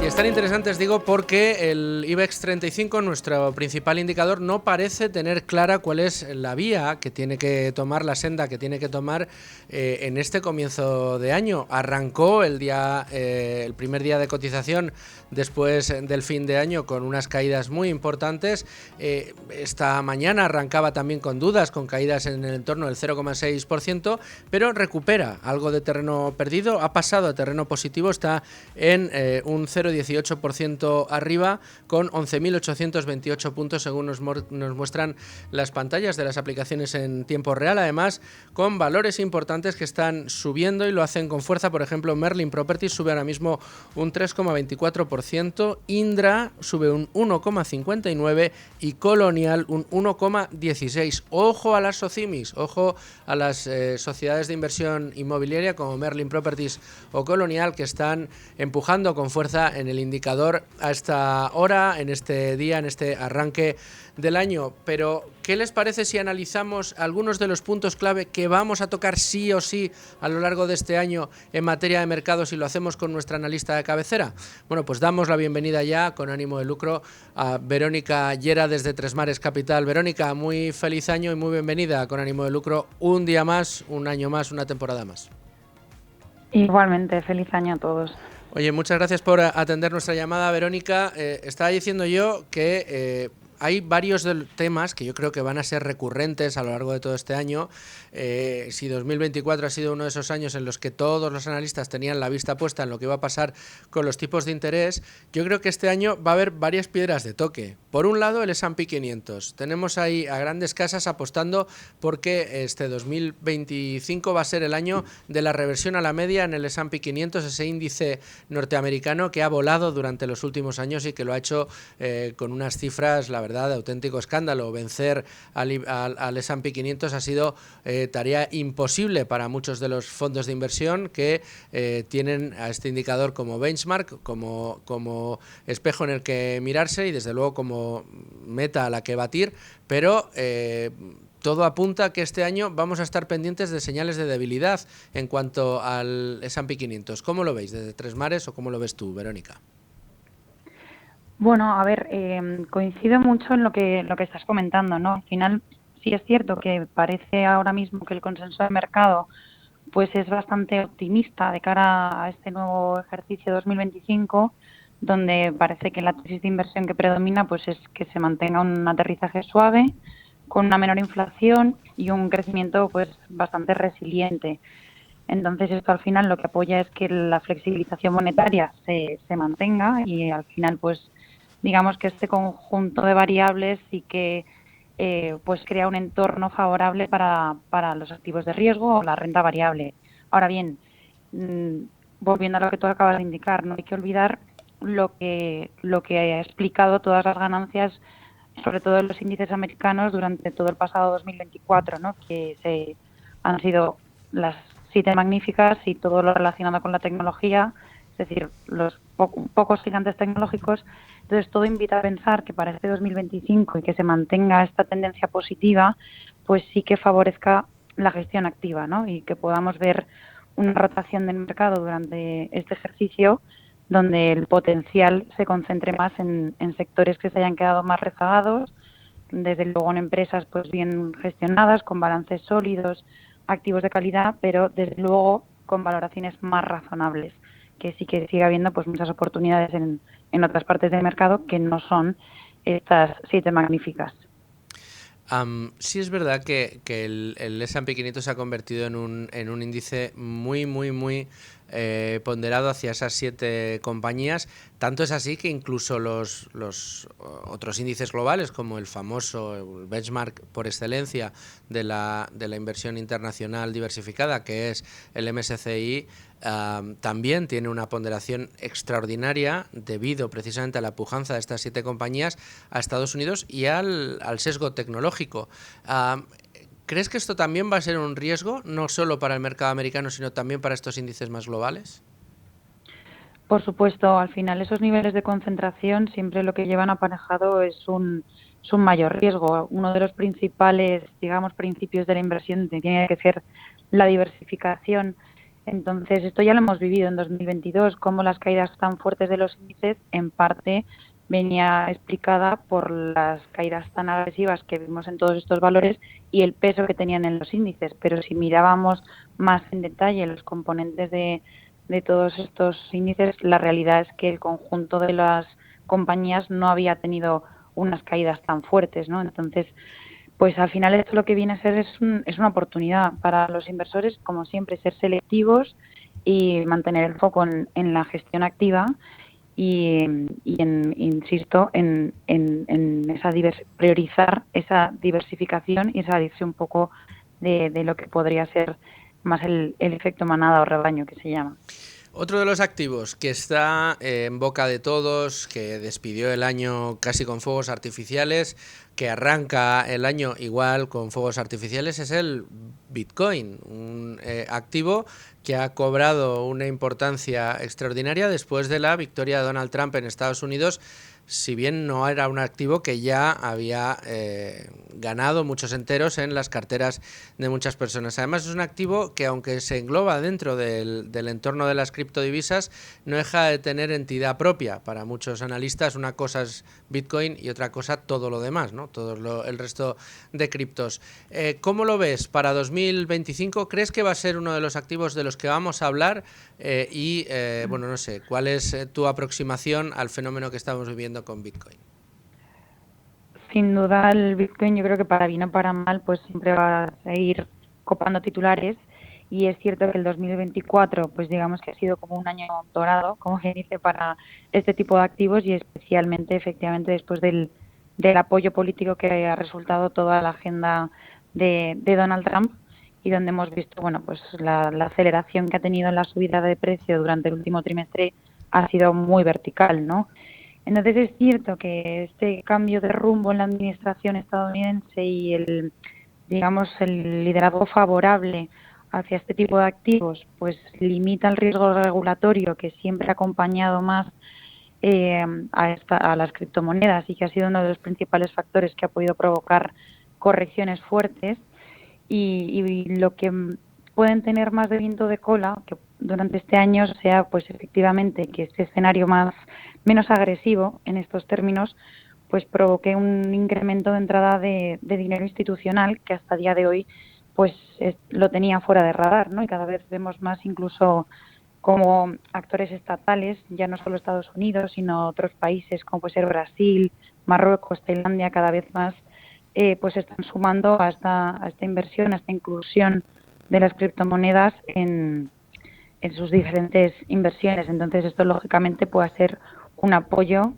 Están interesantes, digo, porque el IBEX 35, nuestro principal indicador, no parece tener clara cuál es la vía que tiene que tomar, la senda que tiene que tomar en este comienzo de año. Arrancó el primer día de cotización después del fin de año con unas caídas muy importantes. Esta mañana arrancaba también con dudas, con caídas en el entorno del 0,6%, pero recupera algo de terreno perdido, ha pasado a terreno positivo, está en un 0,18% arriba, con 11.828 puntos según nos muestran las pantallas de las aplicaciones en tiempo real, además con valores importantes que están subiendo y lo hacen con fuerza. Por ejemplo, Merlin Properties sube ahora mismo un 3,24%, Indra sube un 1,59% y Colonial un 1,16%. Ojo a las SOCIMIs, ojo a las sociedades de inversión inmobiliaria como Merlin Properties o Colonial, que están empujando con fuerza en el indicador a esta hora, en este día, en este arranque del año. Pero, ¿qué les parece si analizamos algunos de los puntos clave que vamos a tocar sí o sí a lo largo de este año en materia de mercados y lo hacemos con nuestra analista de cabecera? Bueno, pues damos la bienvenida ya, con ánimo de lucro, a Verónica Llera desde Tres Mares Capital. Verónica, muy feliz año y muy bienvenida con ánimo de lucro. Un día más, un año más, una temporada más. Igualmente, feliz año a todos. Oye, muchas gracias por atender nuestra llamada, Verónica. Estaba diciendo yo que hay varios temas que yo creo que van a ser recurrentes a lo largo de todo este año. Si 2024 ha sido uno de esos años en los que todos los analistas tenían la vista puesta en lo que iba a pasar con los tipos de interés, yo creo que este año va a haber varias piedras de toque. Por un lado, el S&P 500. Tenemos ahí a grandes casas apostando porque este 2025 va a ser el año de la reversión a la media en el S&P 500, ese índice norteamericano que ha volado durante los últimos años y que lo ha hecho con unas cifras, la verdad, de auténtico escándalo. Vencer al S&P 500 ha sido tarea imposible para muchos de los fondos de inversión que tienen a este indicador como benchmark, como espejo en el que mirarse y desde luego como meta a la que batir, pero todo apunta a que este año vamos a estar pendientes de señales de debilidad en cuanto al S&P 500. ¿Cómo lo veis desde Tres Mares o cómo lo ves tú, Verónica? Bueno, a ver, coincido mucho en lo que estás comentando, ¿no? Al final sí es cierto que parece ahora mismo que el consenso de mercado pues es bastante optimista de cara a este nuevo ejercicio 2025, donde parece que la tesis de inversión que predomina pues es que se mantenga un aterrizaje suave, con una menor inflación y un crecimiento pues bastante resiliente. Entonces esto al final lo que apoya es que la flexibilización monetaria se mantenga y al final pues digamos que este conjunto de variables sí que pues crea un entorno favorable para los activos de riesgo o la renta variable. Ahora bien, volviendo a lo que tú acabas de indicar, no hay que olvidar lo que ha explicado todas las ganancias, sobre todo en los índices americanos durante todo el pasado 2024, ¿no? Que han sido las 7 magníficas y todo lo relacionado con la tecnología, es decir, los pocos gigantes tecnológicos. Entonces, todo invita a pensar que para este 2025 y que se mantenga esta tendencia positiva, pues sí que favorezca la gestión activa, ¿no? Y que podamos ver una rotación del mercado durante este ejercicio donde el potencial se concentre más en sectores que se hayan quedado más rezagados, desde luego en empresas pues bien gestionadas, con balances sólidos, activos de calidad, pero desde luego con valoraciones más razonables, que sí que sigue habiendo pues muchas oportunidades en otras partes del mercado que no son estas 7 magníficas. Sí es verdad que el S&P 500 se ha convertido en un índice muy ponderado hacia esas 7 compañías. Tanto es así que incluso los otros índices globales, como el famoso el benchmark por excelencia de la inversión internacional diversificada, que es el MSCI, también tiene una ponderación extraordinaria debido precisamente a la pujanza de estas 7 compañías a Estados Unidos y al sesgo tecnológico. ¿Crees que esto también va a ser un riesgo, no solo para el mercado americano, sino también para estos índices más globales? Por supuesto, al final esos niveles de concentración siempre lo que llevan aparejado es un mayor riesgo. Uno de los principales, digamos, principios de la inversión tiene que ser la diversificación. Entonces, esto ya lo hemos vivido en 2022, cómo las caídas tan fuertes de los índices en parte venía explicada por las caídas tan agresivas que vimos en todos estos valores y el peso que tenían en los índices. Pero si mirábamos más en detalle los componentes de todos estos índices, la realidad es que el conjunto de las compañías no había tenido unas caídas tan fuertes, ¿no? Entonces, pues al final esto lo que viene a ser es una oportunidad para los inversores, como siempre, ser selectivos y mantener el foco en la gestión activa insisto, en esa priorizar esa diversificación y salirse un poco de lo que podría ser más el efecto manada o rebaño que se llama. Otro de los activos que está en boca de todos, que despidió el año casi con fuegos artificiales, que arranca el año igual con fuegos artificiales, es el Bitcoin, un activo que ha cobrado una importancia extraordinaria después de la victoria de Donald Trump en Estados Unidos, si bien no era un activo que ya había ganado muchos enteros en las carteras de muchas personas. Además, es un activo que, aunque se engloba dentro del entorno de las criptodivisas, no deja de tener entidad propia. Para muchos analistas, una cosa es Bitcoin y otra cosa todo lo demás, ¿no? El resto de criptos. ¿Cómo lo ves para 2025? ¿Crees que va a ser uno de los activos de los que vamos a hablar? Bueno, no sé, ¿cuál es tu aproximación al fenómeno que estamos viviendo con Bitcoin? Sin duda el Bitcoin, yo creo que para bien o para mal, pues siempre va a seguir copando titulares, y es cierto que el 2024 pues digamos que ha sido como un año dorado, como se dice, para este tipo de activos, y especialmente efectivamente después del apoyo político que ha resultado toda la agenda de Donald Trump, y donde hemos visto, bueno, pues la aceleración que ha tenido en la subida de precio durante el último trimestre ha sido muy vertical, ¿no? Entonces es cierto que este cambio de rumbo en la administración estadounidense y digamos, el liderazgo favorable hacia este tipo de activos, pues limita el riesgo regulatorio que siempre ha acompañado más a las criptomonedas, y que ha sido uno de los principales factores que ha podido provocar correcciones fuertes, y lo que pueden tener más de viento de cola que durante este año sea pues efectivamente que este escenario menos agresivo en estos términos pues provoque un incremento de entrada de dinero institucional que hasta día de hoy pues lo tenía fuera de radar, ¿no? Y cada vez vemos más incluso como actores estatales, ya no solo Estados Unidos, sino otros países como puede ser Brasil, Marruecos, Tailandia, cada vez más pues están sumando a esta inversión, a esta inclusión de las criptomonedas en sus diferentes inversiones. Entonces, esto lógicamente puede ser un apoyo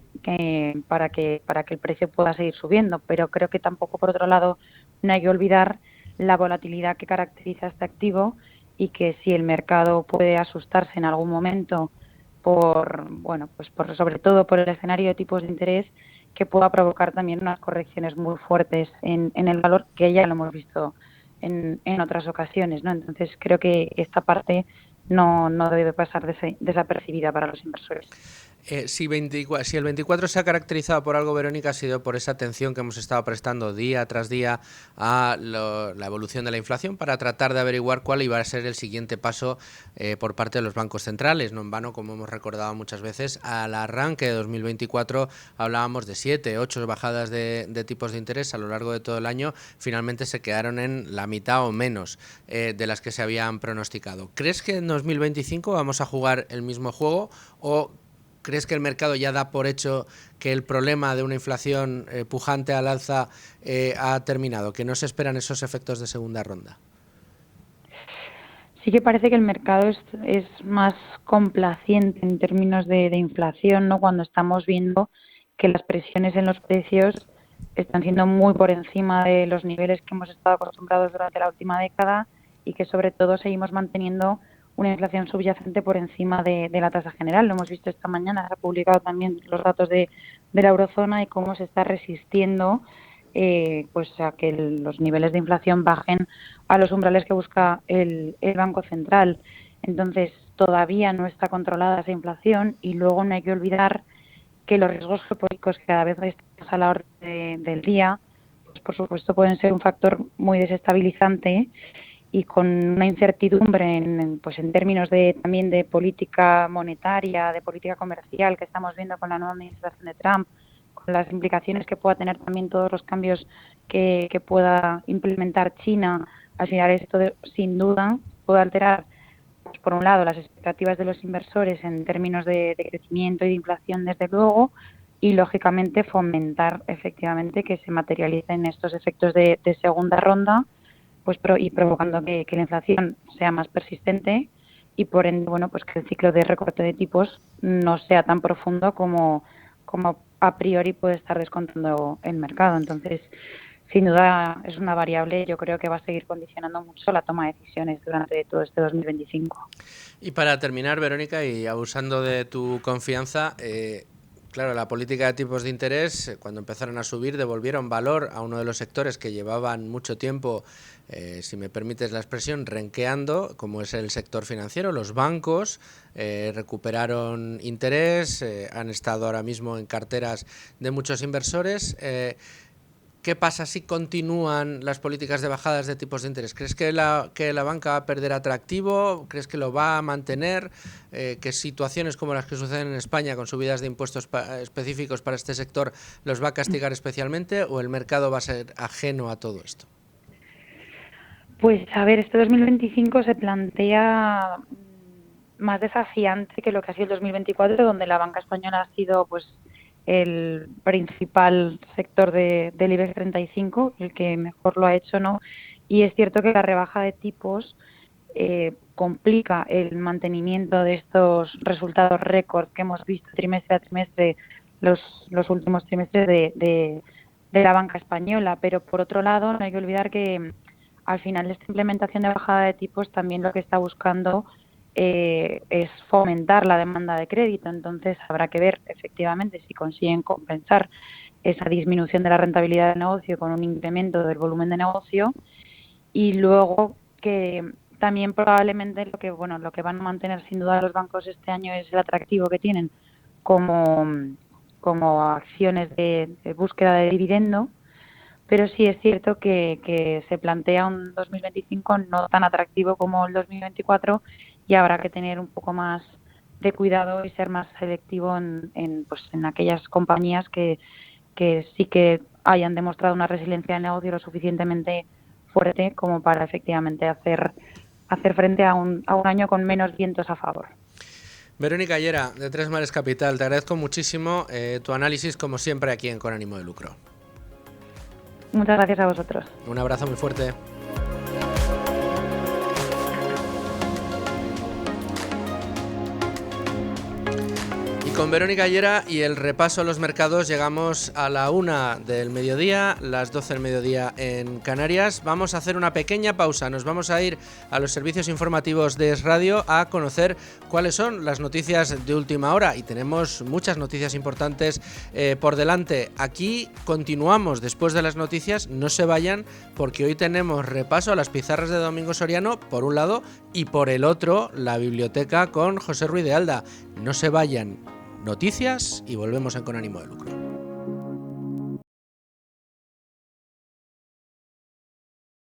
para que el precio pueda seguir subiendo, pero creo que tampoco, por otro lado, no hay que olvidar la volatilidad que caracteriza este activo, y que si el mercado puede asustarse en algún momento sobre todo por el escenario de tipos de interés, que pueda provocar también unas correcciones muy fuertes en el valor, que ya lo hemos visto en otras ocasiones, ¿no? Entonces creo que esta parte no debe pasar desapercibida para los inversores. Si el 24 se ha caracterizado por algo, Verónica, ha sido por esa atención que hemos estado prestando día tras día a la evolución de la inflación, para tratar de averiguar cuál iba a ser el siguiente paso por parte de los bancos centrales. No en vano, como hemos recordado muchas veces, al arranque de 2024 hablábamos de 7, 8 bajadas de tipos de interés a lo largo de todo el año. Finalmente se quedaron en la mitad o menos de las que se habían pronosticado. ¿Crees que en 2025 vamos a jugar el mismo juego, o crees que el mercado ya da por hecho que el problema de una inflación pujante al alza ha terminado, que no se esperan esos efectos de segunda ronda? Sí que parece que el mercado es más complaciente en términos de inflación, ¿no? Cuando estamos viendo que las presiones en los precios están siendo muy por encima de los niveles que hemos estado acostumbrados durante la última década, y que sobre todo seguimos manteniendo una inflación subyacente por encima de la tasa general. Lo hemos visto esta mañana, se han publicado también los datos de la eurozona y cómo se está resistiendo pues a que los niveles de inflación bajen a los umbrales que busca el Banco Central. Entonces, todavía no está controlada esa inflación, y luego no hay que olvidar que los riesgos geopolíticos, que cada vez están a la orden del día, pues por supuesto pueden ser un factor muy desestabilizante, y con una incertidumbre pues en términos también de política monetaria, de política comercial que estamos viendo con la nueva administración de Trump, con las implicaciones que pueda tener también todos los cambios que pueda implementar China. Al final esto sin duda puede alterar, pues, por un lado, las expectativas de los inversores en términos de crecimiento y de inflación, desde luego, y lógicamente fomentar efectivamente que se materialicen estos efectos de segunda ronda, pues y provocando que la inflación sea más persistente y por ende, bueno, pues que el ciclo de recorte de tipos no sea tan profundo como a priori puede estar descontando el mercado. Entonces, sin duda es una variable, yo creo que va a seguir condicionando mucho la toma de decisiones durante todo este 2025. Y para terminar, Verónica, y abusando de tu confianza, claro, la política de tipos de interés, cuando empezaron a subir, devolvieron valor a uno de los sectores que llevaban mucho tiempo, si me permites la expresión, renqueando, como es el sector financiero. Los bancos recuperaron interés, han estado ahora mismo en carteras de muchos inversores. ¿Qué pasa si continúan las políticas de bajadas de tipos de interés? ¿Crees que la banca va a perder atractivo? ¿Crees que lo va a mantener? ¿Que situaciones como las que suceden en España, con subidas de impuestos específicos para este sector, los va a castigar especialmente? ¿O el mercado va a ser ajeno a todo esto? Pues a ver, este 2025 se plantea más desafiante que lo que ha sido el 2024, donde la banca española ha sido, pues, el principal sector del IBEX 35, el que mejor lo ha hecho, ¿no? Y es cierto que la rebaja de tipos complica el mantenimiento de estos resultados récord que hemos visto trimestre a trimestre los últimos trimestres de la banca española. Pero por otro lado, no hay que olvidar que al final esta implementación de bajada de tipos también lo que está buscando es fomentar la demanda de crédito. Entonces habrá que ver efectivamente si consiguen compensar esa disminución de la rentabilidad del negocio con un incremento del volumen de negocio, y luego que también probablemente lo que van a mantener sin duda los bancos este año es el atractivo que tienen como acciones de búsqueda de dividendo. Pero sí es cierto que se plantea un 2025 no tan atractivo como el 2024, y habrá que tener un poco más de cuidado y ser más selectivo en aquellas compañías que sí que hayan demostrado una resiliencia del negocio lo suficientemente fuerte como para efectivamente hacer frente a un año con menos vientos a favor. Verónica Llera, de Tres Mares Capital, te agradezco muchísimo tu análisis, como siempre, aquí en Con Ánimo de Lucro. Muchas gracias a vosotros. Un abrazo muy fuerte. Con Verónica Llera y el repaso a los mercados llegamos a la 1 del mediodía, las 12 del mediodía en Canarias. Vamos a hacer una pequeña pausa, nos vamos a ir a los servicios informativos de Es Radio a conocer cuáles son las noticias de última hora, y tenemos muchas noticias importantes por delante. Aquí continuamos después de las noticias, no se vayan, porque hoy tenemos repaso a las pizarras de Domingo Soriano por un lado, y por el otro la biblioteca con José Ruiz de Alda. No se vayan. Noticias y volvemos en Con Ánimo de Lucro.